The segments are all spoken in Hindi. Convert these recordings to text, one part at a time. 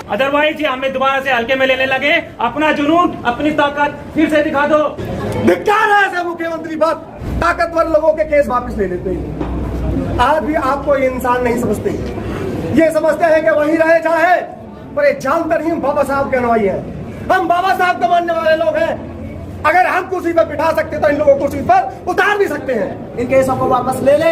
अदरवाइज ये हमें दोबारा से हल्के में लेने लगे। अपना जुनून, अपनी ताकत फिर से दिखा दो। धिक्कार है ऐसे मुख्यमंत्री बात ताकतवर लोगों के केस वापस ले लेते हैं। आज भी आपको ये इंसान नहीं समझते, ये समझते हैं कि वही रहे चाहे, पर ये जानकर ही हम बाबा साहब के अनुयायी हैं। हम बाबा साहब को मानने वाले लोग हैं। अगर हम कुर्सी पर बिठा सकते तो इन लोगों को कुर्सी पर उतार भी सकते हैं। इन केसों को वापस ले ले,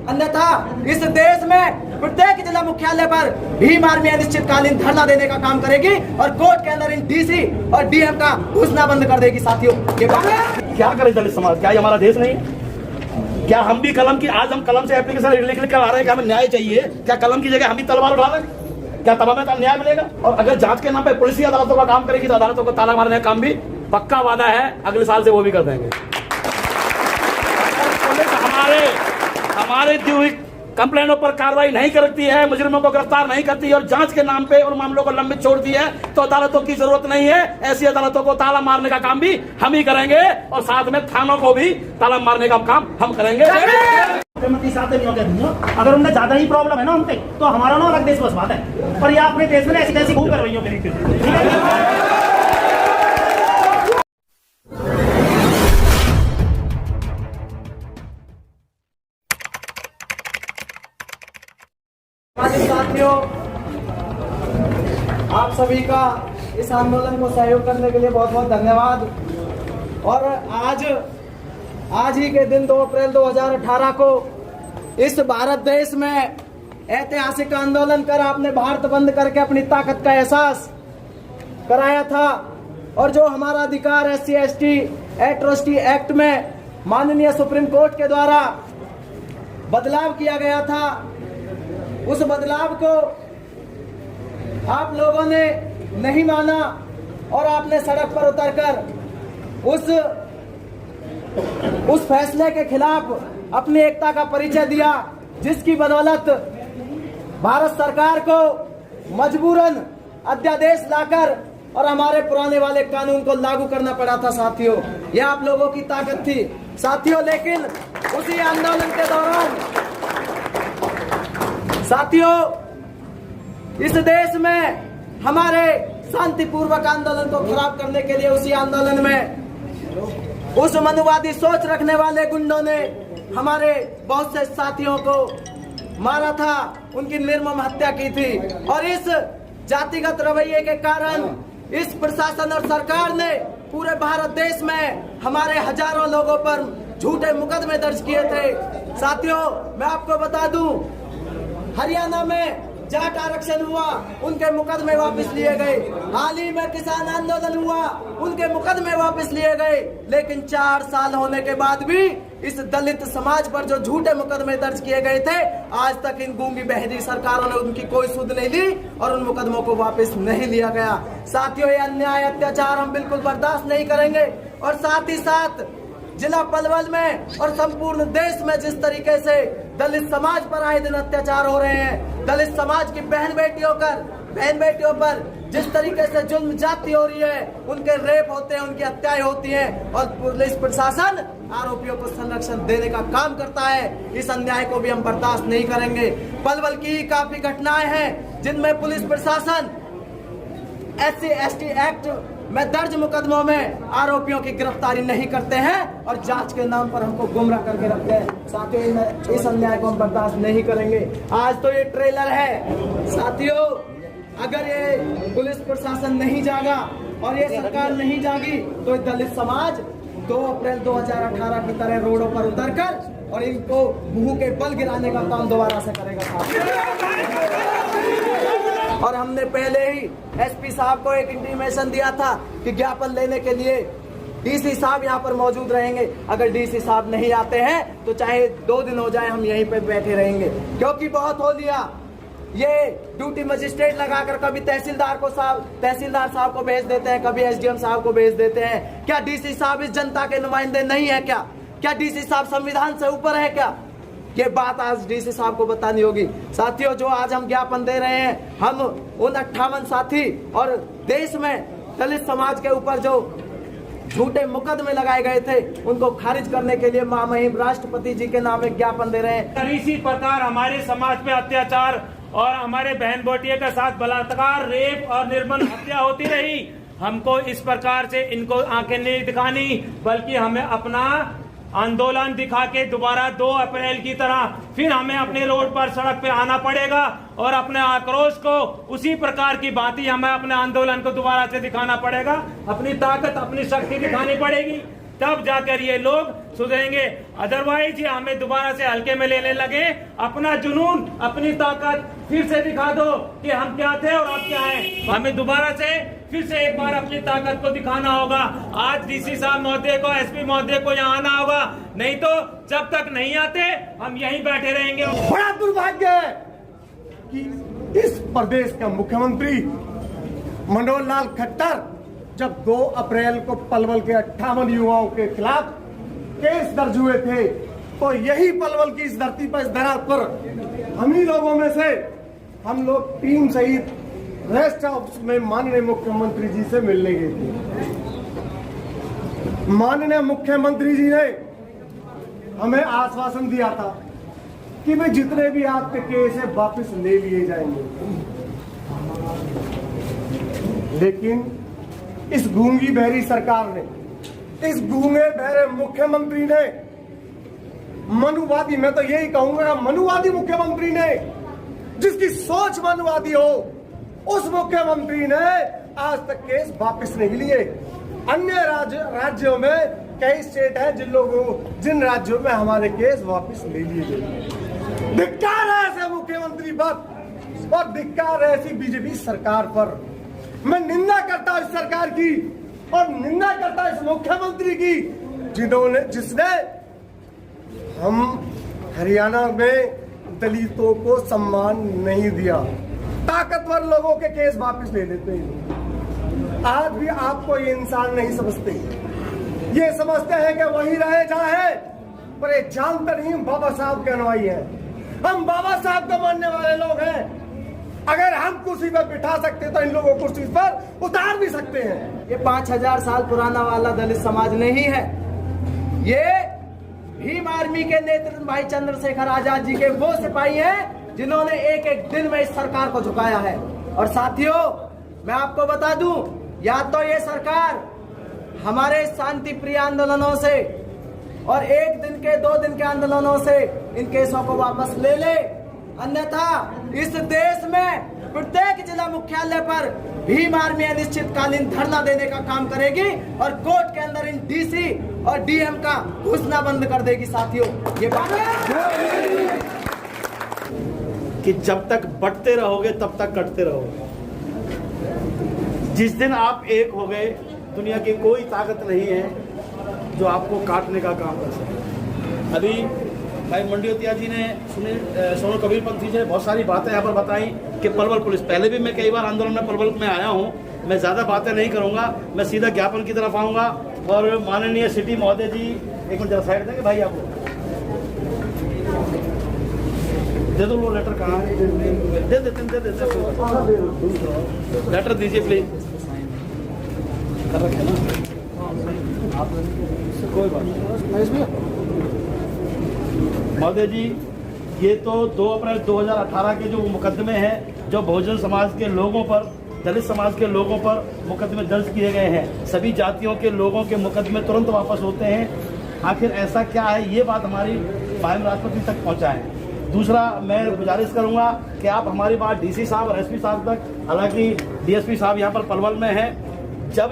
अन्यथा इस देश में प्रत्येक जिला मुख्यालय पर भीम आर्मी अनिश्चितकालीन धरना देने का काम करेगी और कोर्ट के अंदर इन डीसी और डीएम का घुसना बंद कर देगी। साथियों, ये क्या करे दलित समाज? क्या ये हमारा देश नहीं? क्या हम भी कलम की, आज हम कलम से एप्लीकेशन लिख कर आ रहे हैं कि हमें न्याय चाहिए, क्या कलम की जगह हम भी तलवार उठा रहे हैं? क्या तब हमें न्याय मिलेगा? और अगर जांच के नाम पे पुलिस ही अदालतों का काम करेगी तो अदालतों को ताला मारने का काम भी पक्का वादा है अगले साल से वो भी कर देंगे। पुलिस हमारे दी हुई कंप्लेनों पर कार्रवाई नहीं करती है, मुजरिमों को गिरफ्तार नहीं करती है और जांच के नाम पे उन मामलों को लंबित छोड़ती है, तो अदालतों की जरूरत नहीं है। ऐसी अदालतों को ताला मारने का काम भी हम ही करेंगे और साथ में थानों को भी ताला मारने का काम हम करेंगे। अगर उनमें ज्यादा ही प्रॉब्लम है ना उनपे, तो हमारा ना अलग देश बस बात है, पर ये अपने देश में ऐसी तैसी खूब करवाइयों के साथियों, आप सभी का इस आंदोलन को सहयोग करने के लिए बहुत बहुत धन्यवाद। और आज ही के दिन 2 अप्रैल 2018 को इस भारत देश में ऐतिहासिक आंदोलन कर आपने भारत बंद करके अपनी ताकत का एहसास कराया था और जो हमारा अधिकार SC/ST एट्रोसिटी एक्ट में माननीय सुप्रीम कोर्ट के द्वारा बदलाव किया गया था, उस बदलाव को आप लोगों ने नहीं माना और आपने सड़क पर उतरकर उस फैसले के खिलाफ अपनी एकता का परिचय दिया, जिसकी बदौलत भारत सरकार को मजबूरन अध्यादेश लाकर और हमारे पुराने वाले कानून को लागू करना पड़ा था। साथियों, यह आप लोगों की ताकत थी। साथियों, लेकिन उसी आंदोलन के दौरान साथियों, इस देश में हमारे शांतिपूर्वक आंदोलन को खराब करने के लिए उसी आंदोलन में उस मनुवादी सोच रखने वाले गुंडों ने हमारे बहुत से साथियों को मारा था, उनकी निर्मम हत्या की थी। और इस जातिगत रवैये के कारण इस प्रशासन और सरकार ने पूरे भारत देश में हमारे हजारों लोगों पर झूठे मुकदमे दर्ज किए थे। साथियों, मैं आपको बता दूं, हरियाणा में जाट आरक्षण हुआ, उनके मुकदमे वापस लिए गए। हाल ही में किसान आंदोलन हुआ, उनके मुकदमे वापस लिए गए। लेकिन 4 साल होने के बाद भी इस दलित समाज पर जो झूठे मुकदमे दर्ज किए गए थे, आज तक इन गूंगी बहरी सरकारों ने उनकी कोई सुध नहीं ली और उन मुकदमों को वापस नहीं लिया गया। साथियों, ये अन्याय अत्याचार हम बिल्कुल बर्दाश्त नहीं करेंगे। और साथ ही साथ जिला पलवल में और संपूर्ण देश में जिस तरीके से दलित समाज पर आए दिन अत्याचार हो रहे हैं, दलित समाज की बहन बेटियों पर जिस तरीके से जुल्म जाती हो रही है, उनके रेप होते हैं, उनकी हत्याएं होती हैं और पुलिस प्रशासन आरोपियों को संरक्षण देने का काम करता है, इस अन्याय को भी हम बर्दाश्त नहीं करेंगे। पलवल की काफी घटनाएं हैं जिनमें पुलिस प्रशासन SC/ST एक्ट में दर्ज मुकदमों में आरोपियों की गिरफ्तारी नहीं करते हैं और जांच के नाम पर हमको गुमराह करके रखते हैं। साथियों, इस अन्याय को हम बर्दाश्त नहीं करेंगे। आज तो ये ट्रेलर है। साथियों, अगर ये पुलिस प्रशासन नहीं जागा और ये सरकार नहीं जागी तो दलित समाज 2 अप्रैल 2018 की तरह रोडों पर उतरकर और इनको मुंह के बल गिराने का काम दोबारा से करेगा। और हमने पहले ही SP साहब को एक इंटीमेशन दिया था कि ज्ञापन लेने के लिए DC साहब यहाँ पर मौजूद रहेंगे। अगर DC साहब नहीं आते हैं तो चाहे 2 दिन हो जाए, हम यहीं पे बैठे रहेंगे, क्योंकि बहुत हो लिया। ये ड्यूटी मजिस्ट्रेट लगाकर कभी तहसीलदार साहब को भेज देते हैं, कभी SDM साहब को भेज देते हैं। क्या DC साहब इस जनता के नुमाइंदे नहीं है क्या DC साहब संविधान से ऊपर है क्या? ये बात आज DC साहब को बतानी होगी। साथियों, जो आज हम ज्ञापन दे रहे हैं, हम उन 58 साथी और देश में दलित समाज के ऊपर जो झूठे मुकदमे लगाए गए थे, उनको खारिज करने के लिए महामहिम राष्ट्रपति जी के नाम एक ज्ञापन दे रहे हैं। इसी प्रकार हमारे समाज पे अत्याचार और हमारे बहन बेटियों के साथ बलात्कार, रेप और निर्मम हत्या होती रही। हमको इस प्रकार से इनको आंखें नहीं दिखानी, बल्कि हमें अपना आंदोलन दिखा के दोबारा 2 अप्रैल की तरह फिर हमें अपने रोड पर सड़क पे आना पड़ेगा और अपने आक्रोश को उसी प्रकार की भांति हमें अपने आंदोलन को दोबारा से दिखाना पड़ेगा, अपनी ताकत अपनी शक्ति दिखानी पड़ेगी, तब जाकर ये लोग सुधरेंगे। अदरवाइज ये हमें दोबारा से हल्के में लेने लगे। अपना जुनून अपनी ताकत फिर से दिखा दो कि हम क्या थे और अब क्या हैं। हमें दोबारा से फिर से एक बार अपनी ताकत को दिखाना होगा। आज डीसी साहब महोदय को, एसपी महोदय को यहाँ आना होगा, नहीं तो जब तक नहीं आते हम यहीं बैठे रहेंगे। बड़ा दुर्भाग्य है कि इस प्रदेश का मुख्यमंत्री मनोहर लाल खट्टर जब 2 अप्रैल को पलवल के 58 युवाओं के खिलाफ केस दर्ज हुए थे, तो यही पलवल की इस धरती पर, इस धरा पर हम ही लोगों में से हम लोग टीम सहित रेस्ट हाउस में माननीय मुख्यमंत्री जी से मिलने गए थे। माननीय मुख्यमंत्री जी ने हमें आश्वासन दिया था कि वे जितने भी आपके केस है वापस ले लिए जाएंगे, लेकिन इस गूंगी बहरी सरकार ने, इस गूंगे बहरे मुख्यमंत्री ने, मनुवादी, मैं तो यही कहूंगा मनुवादी मुख्यमंत्री ने, जिसकी सोच मनुवादी हो, उस मुख्यमंत्री ने आज तक केस वापस नहीं लिए। अन्य राज्यों में कई स्टेट हैं जिन राज्यों में हमारे केस वापस ले लिए गए। धिक्कार है ऐसे मुख्यमंत्री पर और धिक्कार है ऐसी बीजेपी सरकार पर। मैं निंदा करता हूं इस सरकार की और निंदा करता हूं इस मुख्यमंत्री की जिसने हम हरियाणा में दलितों को सम्मान नहीं दिया। ताकतवर लोगों के केस वापस ले लेते हैं। आज भी आपको ये इंसान नहीं समझते, ये समझते हैं कि वही रहे जहां है, पर ये जानते नहीं बाबा साहब के अनुयायी हैं। हम बाबा साहब को मानने वाले लोग हैं। अगर हम कुर्सी पर बिठा सकते तो इन लोगों को कुर्सी पर उतार भी सकते हैं। ये 5000 साल पुराना वाला दलित समाज नहीं है, ये भीम आर्मी के नेतृत्व भाई चंद्रशेखर आजाद जी के वो सिपाही हैं जिन्होंने एक एक दिन में इस सरकार को झुकाया है। और साथियों, मैं आपको बता दूं, या तो ये सरकार हमारे शांति प्रिय आंदोलनों से और 1 दिन के 2 दिन के आंदोलनों से इन केसों को वापस ले ले, अन्यथा इस देश में प्रत्येक जिला मुख्यालय पर भीम आर्मी अनिश्चितकालीन धरना देने का काम करेगी और कोर्ट के अंदर इन डीसी और डीएम का घुसना बंद कर देगी। साथियों, ये बात कि जब तक बंटते रहोगे तब तक कटते रहोगे। जिस दिन आप एक हो गए, दुनिया की कोई ताकत नहीं है जो आपको काटने का काम कर सके। अभी भाई मंडियोतिया जी ने, सोनू कबीरपंथी जी ने बहुत सारी बातें यहाँ पर बताई कि पलवल पुलिस, पहले भी मैं कई बार आंदोलन में पलवल में आया हूँ, मैं ज़्यादा बातें नहीं करूँगा, मैं सीधा ज्ञापन की तरफ आऊँगा। और माननीय सिटी महोदय जी, एक मिनट जरा साइड देंगे भाई, आपको दे दो, वो लेटर कहाँ है? दे देते लेटर दीजिए प्लीज। कर रखे ना कोई बात नहीं महोदय जी, ये तो 2 अप्रैल 2018 के जो मुकदमे हैं, जो बहुजन समाज के लोगों पर, दलित समाज के लोगों पर मुकदमे दर्ज किए गए हैं, सभी जातियों के लोगों के मुकदमे तुरंत वापस होते हैं। आखिर ऐसा क्या है, ये बात हमारी माननीय राष्ट्रपति तक पहुँचाएं। दूसरा, मैं गुजारिश करूंगा कि आप हमारी बात डीसी साहब और एसपी साहब तक, हालांकि डीएसपी साहब यहाँ पर पलवल में हैं, जब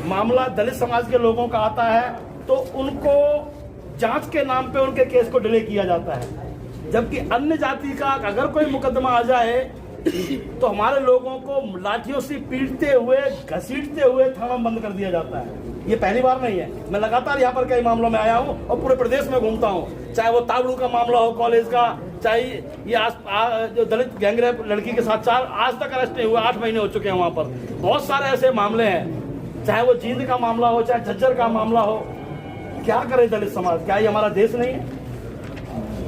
मामला दलित समाज के लोगों का आता है तो उनको जांच के नाम पे उनके केस को डिले किया जाता है, जबकि अन्य जाति का अगर कोई मुकदमा आ जाए तो हमारे लोगों को लाठियों से पीटते हुए, घसीटते हुए थाना बंद कर दिया जाता है। ये पहली बार नहीं है, मैं लगातार यहाँ पर कई मामलों में आया हूँ और पूरे प्रदेश में घूमता हूँ, चाहे वो ताबड़ू का मामला हो कॉलेज का, चाहे ये जो दलित गैंगरेप लड़की के साथ 4 आज तक अरेस्ट नहीं हुआ, 8 महीने हो चुके हैं वहाँ पर। बहुत सारे ऐसे मामले हैं, चाहे वो जींद का मामला हो, चाहे झज्जर का मामला हो। क्या करे दलित समाज? क्या ये हमारा देश नहीं है?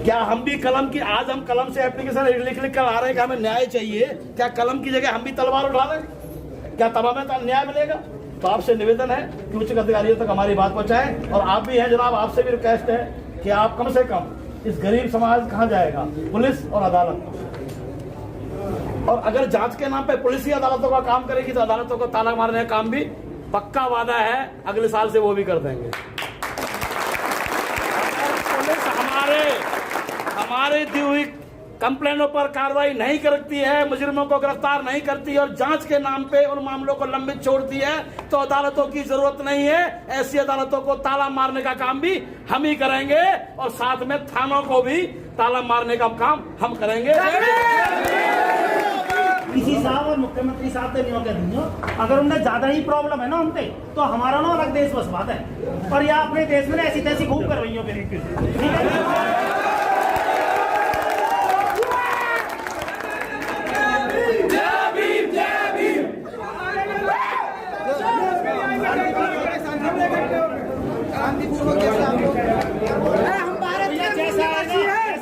क्या हम भी कलम की, आज हम कलम से एप्लीकेशन लिख कर आ रहे हैं कि हमें न्याय चाहिए, क्या कलम की जगह हम भी तलवार उठा रहे हैं? क्या तब हमें न्याय मिलेगा? तो आपसे निवेदन है कि उच्च अधिकारियों तक हमारी बात पहुंचाएं। और आप भी हैं जनाब, आपसे भी रिक्वेस्ट है कि आप कम से कम, इस गरीब समाज कहाँ जाएगा, पुलिस और अदालत। और अगर जांच के नाम पे पुलिस ही अदालतों का काम करेगी तो अदालतों को ताला मारने का काम भी पक्का वादा है अगले साल से वो भी कर देंगे। पुलिस हमारे दी हुई कंप्लेनों पर कार्रवाई नहीं करती है, मुजरिमों को गिरफ्तार नहीं करती और जांच के नाम पे उन मामलों को लंबित छोड़ती है, तो अदालतों की जरूरत नहीं है। ऐसी अदालतों को ताला मारने का काम भी हम ही करेंगे और साथ में थानों को भी ताला मारने का काम हम करेंगे। इसी साहब और मुख्यमंत्री साहब से नहीं कह दूंगा, अगर उन्हें ज्यादा ही प्रॉब्लम है ना हमसे, तो हमारा ना अलग देश बस बात है, और या अपने देश में ऐसी तैसी खूब करवाइयों के ठीक है।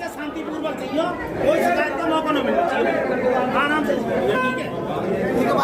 शांतिपूर्वक चाहिए, कोई शिकायत का मौका न मिलना चाहिए, आराम से ठीक है।